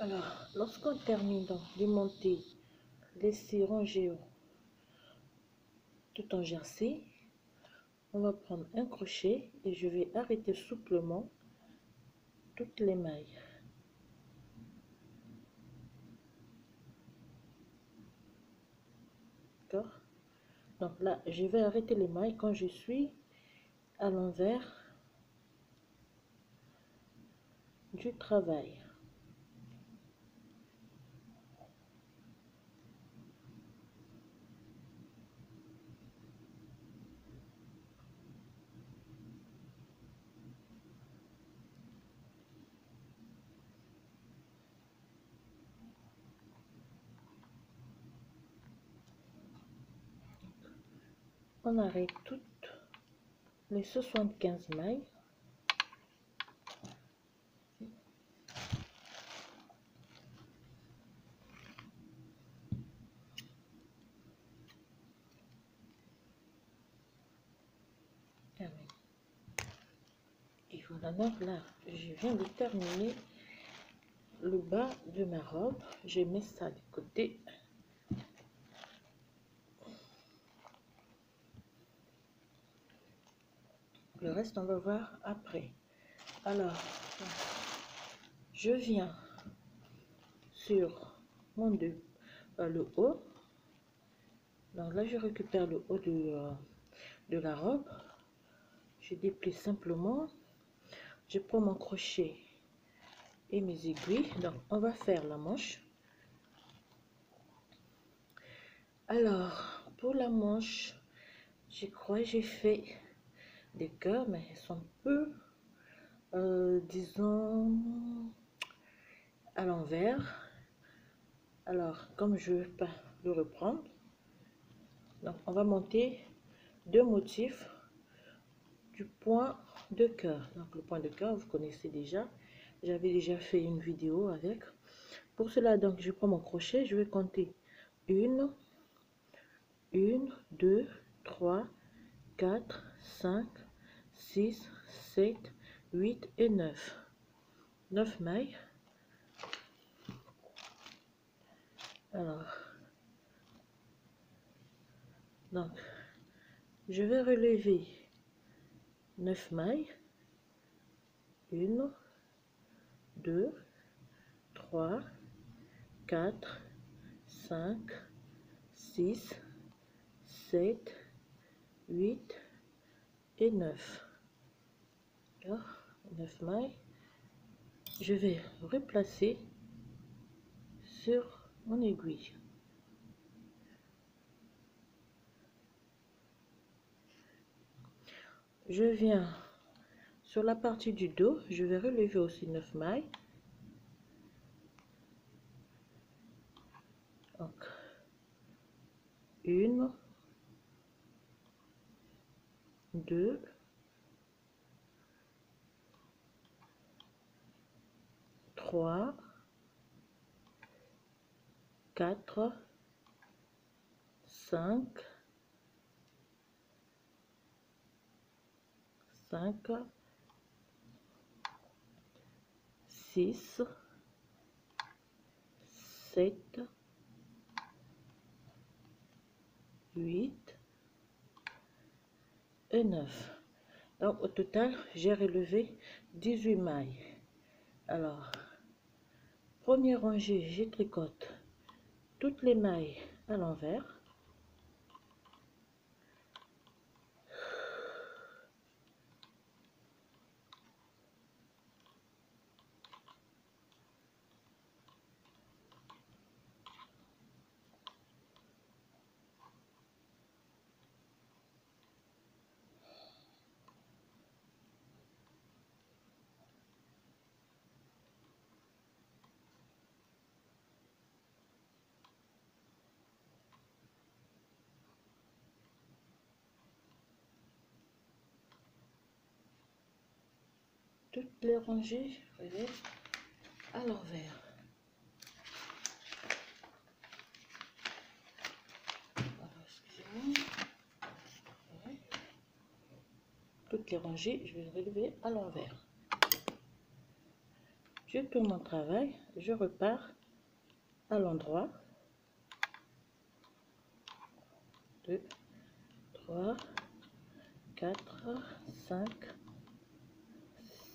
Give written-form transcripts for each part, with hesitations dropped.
Alors, lorsqu'on termine de monter les 6 rangées tout en jersey, on va prendre un crochet et je vais arrêter souplement toutes les mailles. D'accord? Donc là, je vais arrêter les mailles quand je suis à l'envers du travail. On arrête toutes les 75 mailles. Et voilà, donc là, je viens de terminer le bas de ma robe. Je mets ça de côté. Le reste, on va voir après. Alors, je viens sur mon le haut. Donc là, je récupère le haut de la robe. Je déplie simplement. Je prends mon crochet et mes aiguilles. Donc, on va faire la manche. Alors, pour la manche, je crois que j'ai fait des cœurs, mais ils sont peu, disons, à l'envers. Alors, comme je ne veux pas le reprendre, donc on va monter 2 motifs du point de cœur. Donc, le point de cœur, vous connaissez déjà. J'avais déjà fait une vidéo avec. Pour cela, donc, je prends mon crochet, je vais compter 1, 2, 3, 4, 5, 6, 7, 8 et 9. 9 mailles. Alors, donc, je vais relever 9 mailles. 1, 2, 3, 4, 5, 6, 7, 8 et 9. Alors, 9 mailles. Je vais replacer sur mon aiguille. Je viens sur la partie du dos, je vais relever aussi 9 mailles. Donc, 1, 2, 3, 4, 5, 6, 7, 8 et 9. Donc au total, j'ai relevé 18 mailles. Alors, première rangée, je tricote toutes les mailles à l'envers. Toutes les rangées, je vais à l'envers. Toutes les rangées, je vais relever à l'envers. Je tourne mon travail, je repars à l'endroit. 2, 3, 4, 5,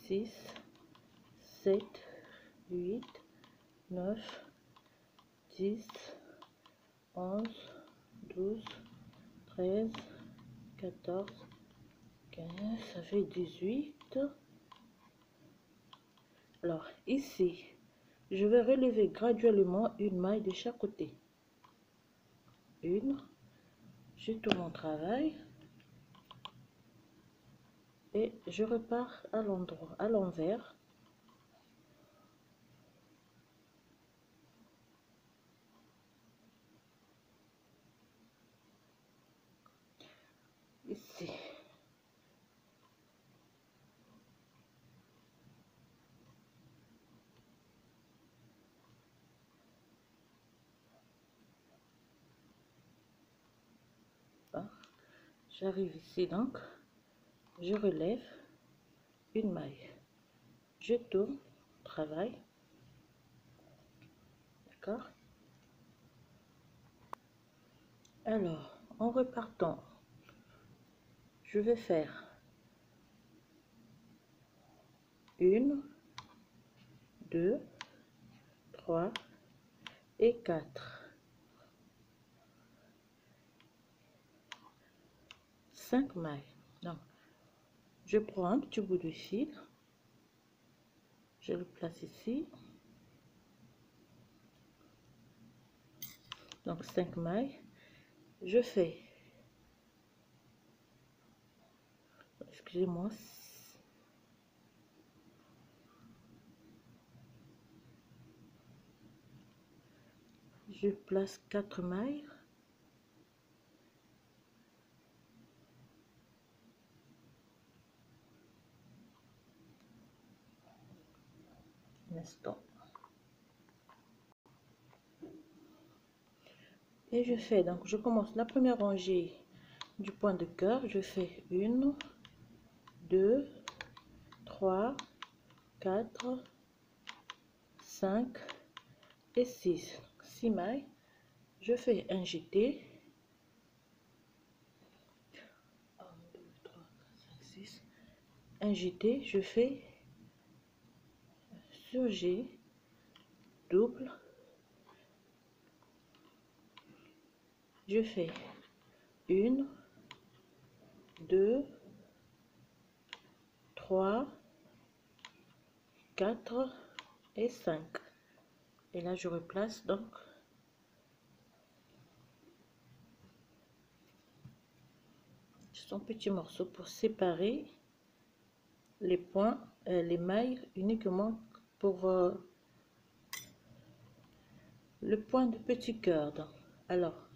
6, 7, 8, 9, 10, 11, 12, 13, 14, 15, ça fait 18. Alors ici, je vais relever graduellement une maille de chaque côté. Une, je tourne mon travail et je repars à l'endroit, à l'envers. Ici. J'arrive ici, donc je relève une maille, je tourne, travail, d'accord. Alors en repartant, je vais faire une, 2, 3 et 4, 5 mailles. Donc je prends un petit bout de fil, je le place ici, donc 5 mailles. Je fais, excusez-moi, je place 4 mailles, un instant, et je fais, donc je commence la première rangée du point de cœur, je fais 1, 2, 3, 4, 5 et 6, 6 mailles. Je fais un jeté, 1, 2, 3, 4, 5, 6, un jeté, je fais sur G double, je fais 1, 2, 3, 4 et 5, et là je replace donc son petit morceau pour séparer les points, les mailles uniquement pour le point de petit cœur. Donc, alors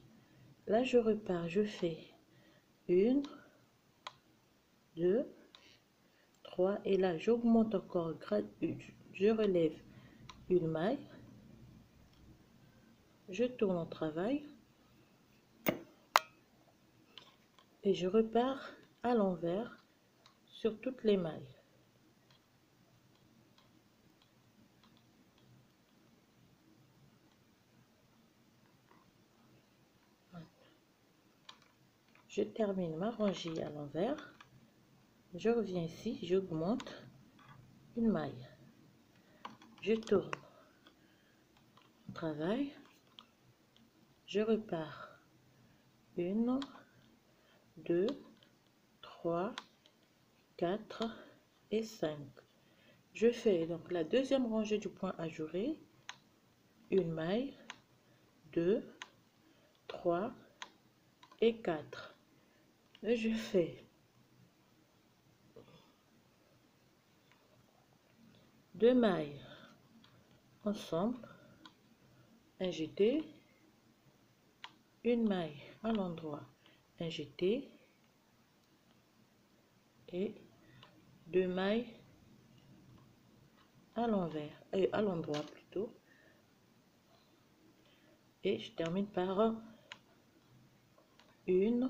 là je repars, je fais 1, 2, 3 et là j'augmente encore, je relève une maille, je tourne en travail et je repars à l'envers sur toutes les mailles. Je termine ma rangée à l'envers, je reviens ici, j'augmente une maille, je tourne, travail, je repars 1, 2, 3, 4 et 5. Je fais donc la deuxième rangée du point ajouré, une maille, 2, 3 et 4. Et je fais 2 mailles ensemble, un jeté, une maille à l'endroit, un jeté et 2 mailles à l'envers et à l'endroit plutôt, et je termine par 1,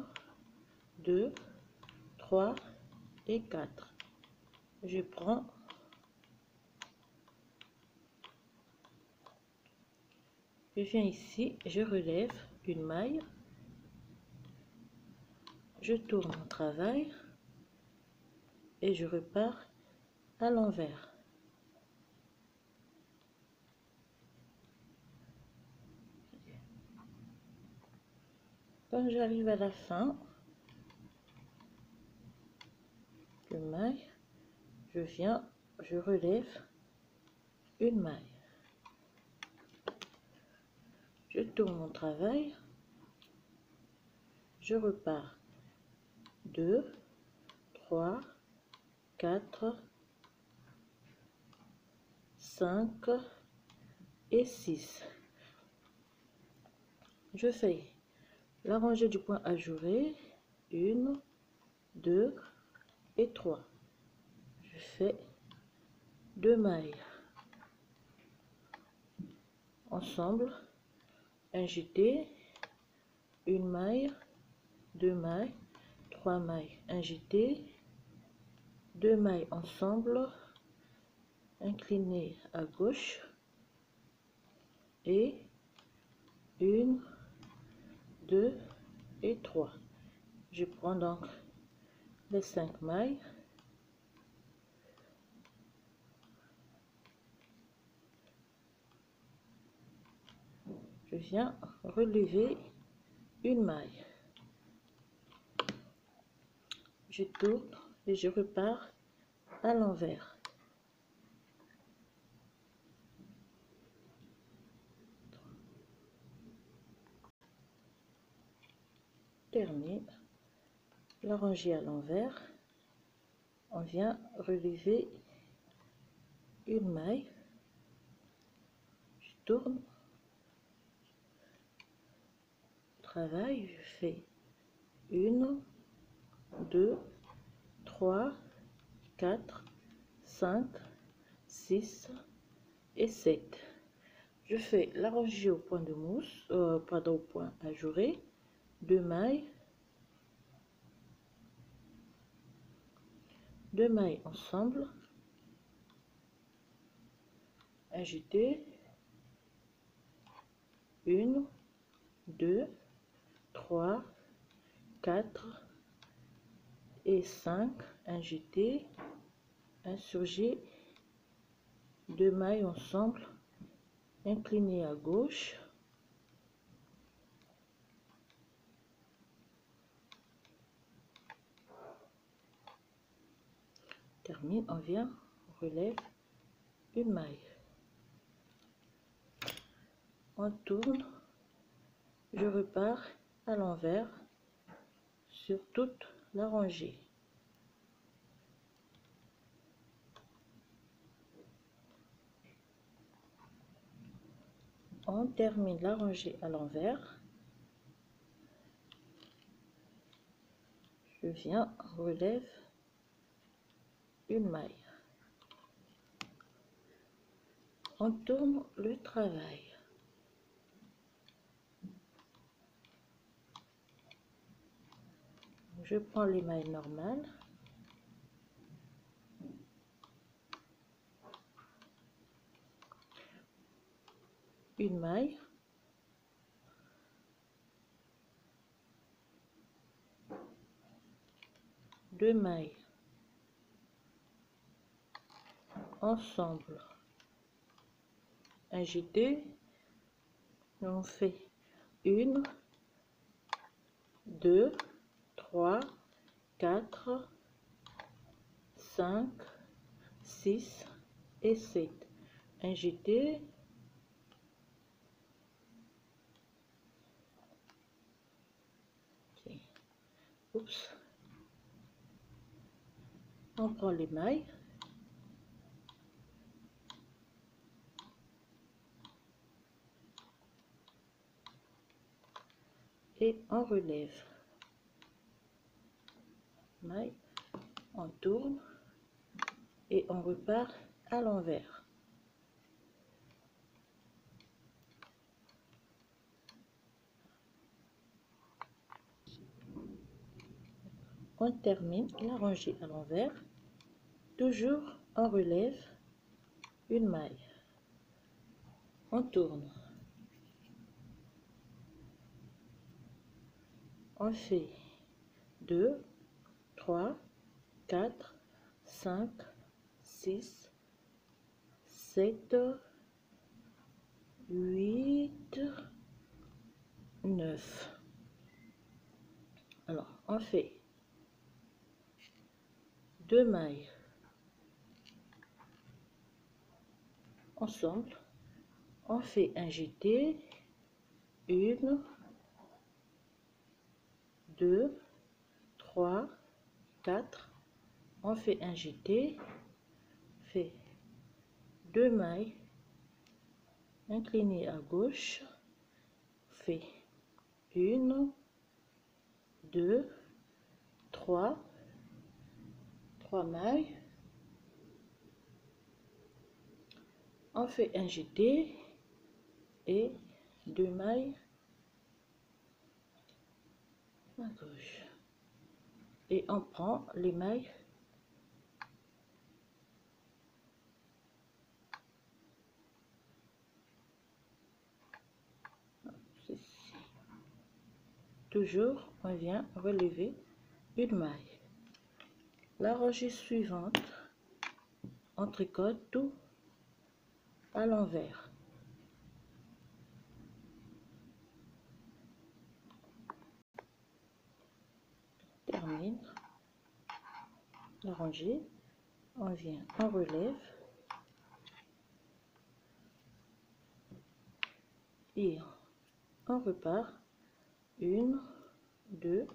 2, 3 et 4. Je prends Je viens ici, je relève une maille, je tourne mon travail et je repars à l'envers. Quand j'arrive à la fin de maille, je viens, je relève une maille, je tourne mon travail, je repars 2, 3, 4, 5 et 6. Je fais la rangée du point ajouré, 1, 2 et 3. Je fais 2 mailles ensemble, un jeté, une maille, 2 mailles, 3 mailles, un jeté, 2 mailles ensemble, incliné à gauche et 1, 2 et 3. Je prends donc les 5 mailles, je viens relever une maille, je tourne et je repars à l'envers. Termine la rangée à l'envers, on vient relever une maille, je tourne, travail, je fais 1, 2, 3, 4, 5, 6 et 7. Je fais la rangée au point de mousse, pardon, au point ajouré, 2 mailles, 2 mailles ensemble, un jeté, 1, 2, 3, 4 et 5, un jeté, un surjet, 2 mailles ensemble, incliné à gauche, termine, on vient, on relève une maille, on tourne, je repars à l'envers sur toute la rangée. On termine la rangée à l'envers, je viens, relève une maille, on tourne le travail, je prends les mailles normales, une maille, deux mailles ensemble, un jeté, on fait 1, 2, 3, 4, 5, 6 et 7, un jeté, oups, on prend les mailles, et on relève, maille, on tourne et on repart à l'envers. On termine la rangée à l'envers, toujours on relève une maille, on tourne, on fait 2, 3, 4, 5, 6, 7, 8, 9. Alors, on fait 2 mailles ensemble, on fait un jeté, 1, 2, 3, 4, on fait un jeté, fait 2 mailles inclinées à gauche, fait 1, 2, 3 mailles, on fait un jeté et 2 mailles à gauche et on prend les mailles ceci. Toujours on vient relever une maille. La rangée suivante, on tricote tout à l'envers. Termine la rangée, on vient, on relève et on repart. 1, 2,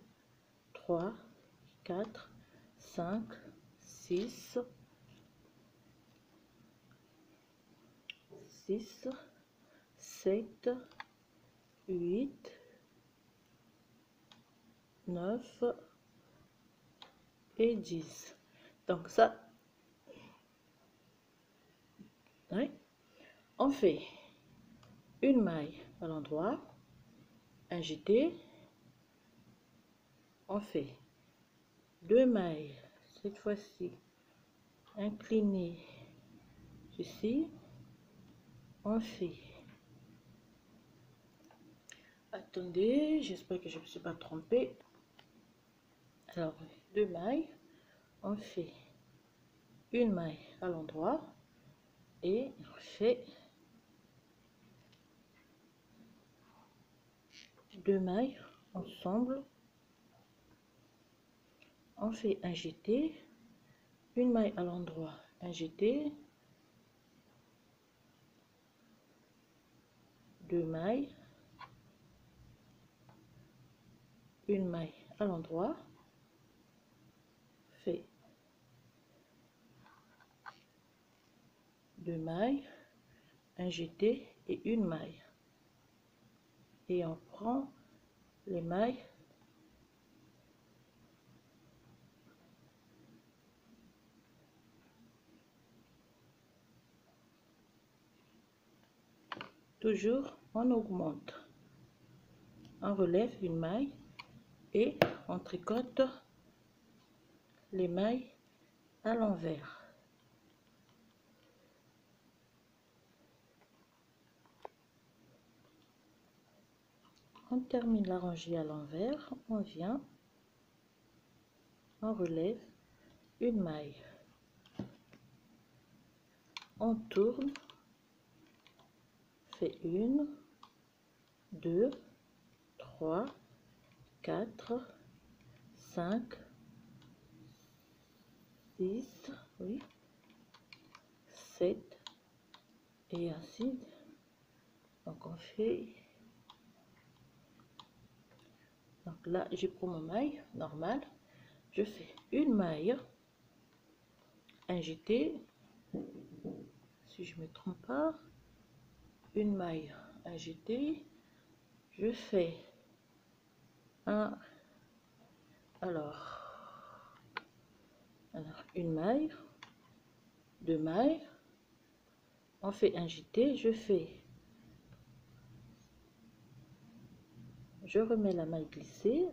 3, 4, 5, 6, 7, 8, 9 et 10. Donc ça, oui, on fait une maille à l'endroit, un jeté, on fait 2 mailles, cette fois-ci inclinées ici, on fait, attendez, j'espère que je ne me suis pas trompée. Alors 2 mailles, on fait une maille à l'endroit et on fait 2 mailles ensemble, on fait un jeté, une maille à l'endroit, un jeté, 2 mailles, une maille à l'endroit, fait 2 mailles, un jeté et une maille, et on prend les mailles toujours, on augmente, on relève une maille et on tricote les mailles à l'envers. On termine la rangée à l'envers, on vient, on relève une maille, on tourne, fait 1, 2, 3, 4, 5, 6, oui, 7 et ainsi. Donc on fait, donc là je prends mon maille normale, je fais une maille, un jeté, si je me trompe pas, une maille, un jeté, je fais un, alors une maille, 2 mailles, on fait un jeté, je remets la maille glissée,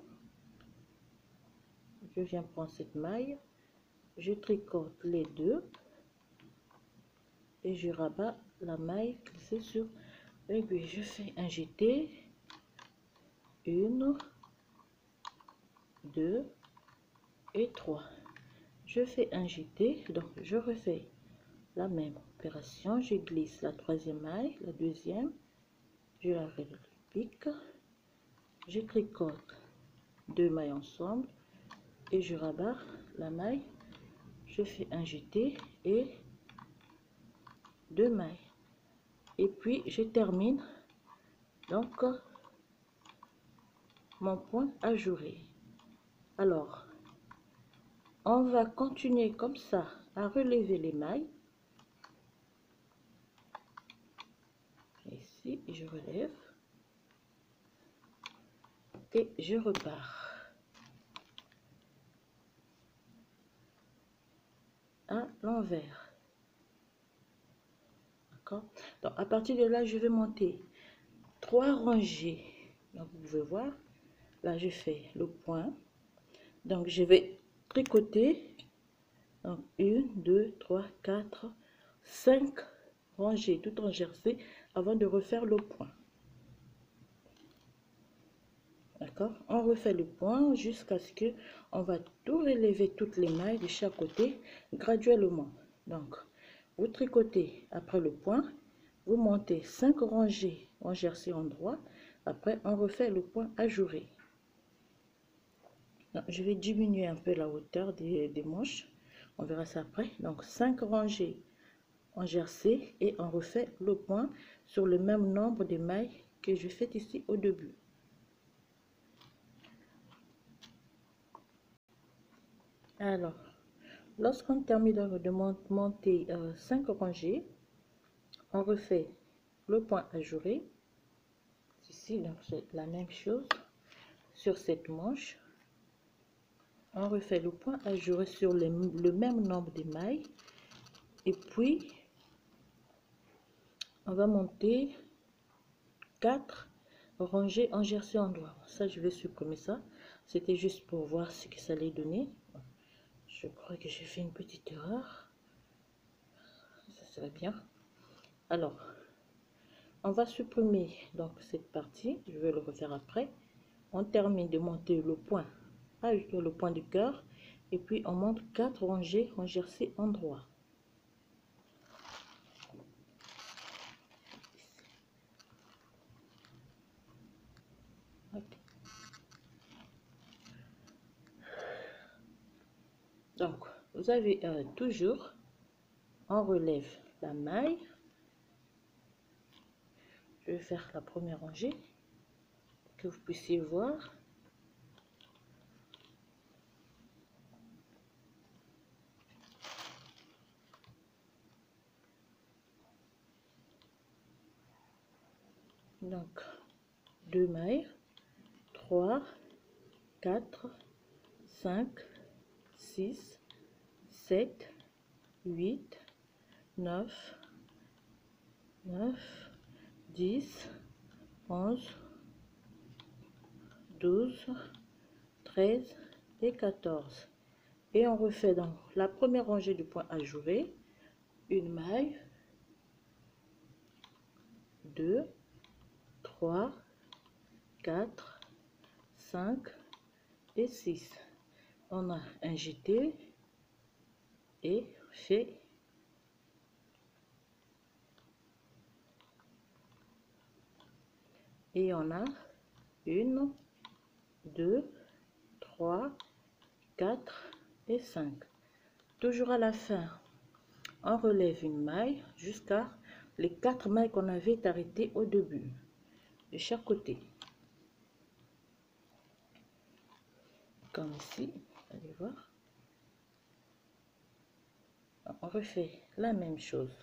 je viens prendre cette maille, je tricote les deux et je rabats la maille glissée sur l'aiguille. Je fais un jeté, 1, 2 et 3. Je fais un jeté, donc je refais la même opération. Je glisse la troisième maille, la deuxième, je la repique, je tricote 2 mailles ensemble et je rabats la maille. Je fais un jeté et 2 mailles, et puis je termine donc mon point ajouré. Alors on va continuer comme ça à relever les mailles. Ici je relève et je repars à l'envers. D'accord, donc à partir de là je vais monter 3 rangées. Donc vous pouvez voir là, je fais le point, donc je vais tricoter. Donc 1 2 3 4 5 rangées tout en jersey avant de refaire le point. D'accord, on refait le point jusqu'à ce que on va tout relever, toutes les mailles de chaque côté graduellement. Donc vous tricotez après le point, vous montez 5 rangées en jersey endroit, après on refait le point ajouré. Donc, je vais diminuer un peu la hauteur des manches, on verra ça après. Donc 5 rangées en jersey et on refait le point sur le même nombre de mailles que je fais ici au début. Alors lorsqu'on termine de monter 5 rangées, on refait le point ajouré ici. Donc c'est la même chose sur cette manche, on refait le point ajouré sur le même nombre de mailles, et puis on va monter 4 rangées en jersey endroit. Ça je vais supprimer ça, c'était juste pour voir ce que ça allait donner. Je crois que j'ai fait une petite erreur, ça serait bien. Alors on va supprimer donc cette partie, je vais le refaire après. On termine de monter le point le point du cœur, et puis on monte 4 rangées en jersey endroit. Okay. Donc vous avez toujours, on relève la maille. Je vais faire la première rangée pour que vous puissiez voir. Donc 2 mailles, 3 4 5 6 7 8 9 10 11 12 13 et 14, et on refait donc la première rangée du point ajouré, une maille, 2 3 4 5 et 6, on a un jeté et fait et on a 1 2 3 4 et 5. Toujours à la fin on relève une maille jusqu'à les 4 mailles qu'on avait arrêtées au début de chaque côté, comme ici. Allez voir, on refait la même chose.